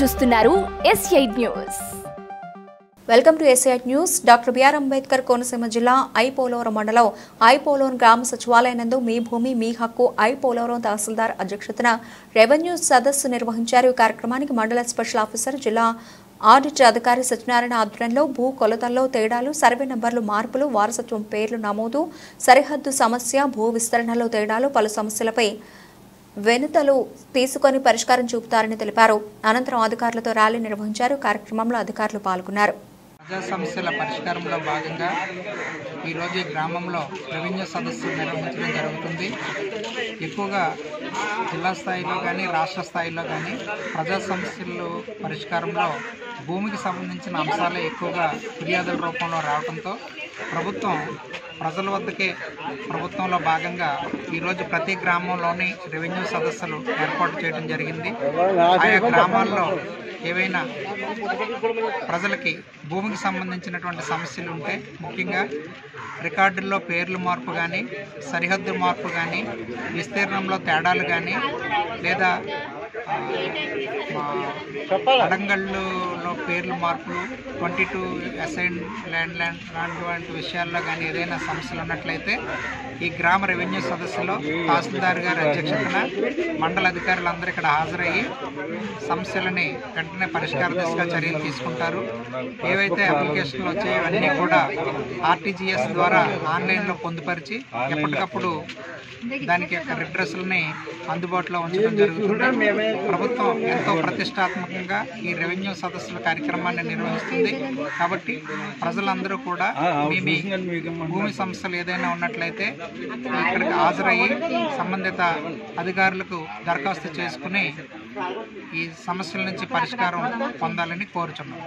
చూస్తున్నారు S8 news. Welcome to S8 news. Doctor B R Ambedkar Konaseema జిల్లా ఐపోలవరం మండలం ఐపోలవరం గ్రామ సచివాలయం నందు మీ భూమి మీ హక్కు ఐపోలవరం తహసీల్దార్ అధ్యక్షతన రెవెన్యూ సదస్సు నిర్వహించారు. ఈ కార్యక్రమానికి మండల స్పెషల్ ఆఫీసర్ జిల్లా ఆడిట్ అధికారి సత్యనారాయణ ఆధ్వర్యంలో భూ కొలతల్లో తేడాలు, సర్వే నంబర్లు మార్పులు, వారసత్వం పేర్లు నమోదు, సరిహద్దు సమస్య, భూ విస్తరణలో తేడాలు, పలు సమస్యలపై వెనుతలు తీసుకొని పరిష్కారం చూపుతారని తెలిపారు. అనంతరం అధికారులతో ర్యాలీ నిర్వహించారు. కార్యక్రమంలో అధికారులు పాల్గొన్నారు. ప్రజా సమస్యల పరిష్కారంలో భాగంగా ఈరోజు ఈ గ్రామంలో రెవెన్యూ సదస్సు నిర్వహించడం జరుగుతుంది. ఎక్కువగా జిల్లా స్థాయిలో కానీ రాష్ట్ర స్థాయిలో కానీ ప్రజా సమస్యల పరిష్కారంలో భూమికి సంబంధించిన అంశాలే ఎక్కువగా ఫిర్యాదుల రూపంలో రావడంతో ప్రభుత్వం ప్రజల వద్దకే ప్రభుత్వంలో భాగంగా ఈరోజు ప్రతి గ్రామంలోని రెవెన్యూ సదస్సులు ఏర్పాటు చేయడం జరిగింది. ఆయా గ్రామాల్లో ఏవైనా ప్రజలకి భూమికి సంబంధించినటువంటి సమస్యలు ఉంటే, ముఖ్యంగా రికార్డుల్లో పేర్లు మార్పు కానీ, సరిహద్దు మార్పు కానీ, విస్తీర్ణంలో తేడాలు కానీ, లేదా అడంగళ్ళలో పేర్లు మార్పులు, 22 అసైన్ ల్యాండ్ లాంటి విషయాల్లో కానీ ఏదైనా సమస్యలు ఉన్నట్లయితే ఈ గ్రామ రెవెన్యూ సదస్సులో తహసీల్దార్ గారి అధ్యక్షతన మండల అధికారులందరూ ఇక్కడ హాజరయ్యి సమస్యలని వెంటనే పరిష్కార దిశగా చర్యలు తీసుకుంటారు. ఏవైతే అప్లికేషన్లు వచ్చాయో అవన్నీ కూడా RTGS ద్వారా ఆన్లైన్లో పొందుపరిచి ఎప్పటికప్పుడు దానికి యొక్క రిడ్రెస్లని అందుబాటులో ఉంచడం జరుగుతుంది. ప్రభుత్వం ఎంతో ప్రతిష్టాత్మకంగా ఈ రెవెన్యూ సదస్సుల కార్యక్రమాన్ని నిర్వహిస్తుంది. కాబట్టి ప్రజలందరూ కూడా మీ భూమి సమస్యలు ఏదైనా ఉన్నట్లయితే ఇక్కడికి హాజరయ్యి సంబంధిత అధికారులకు దరఖాస్తు చేసుకుని ఈ సమస్యల నుంచి పరిష్కారం పొందాలని కోరుచున్నాం.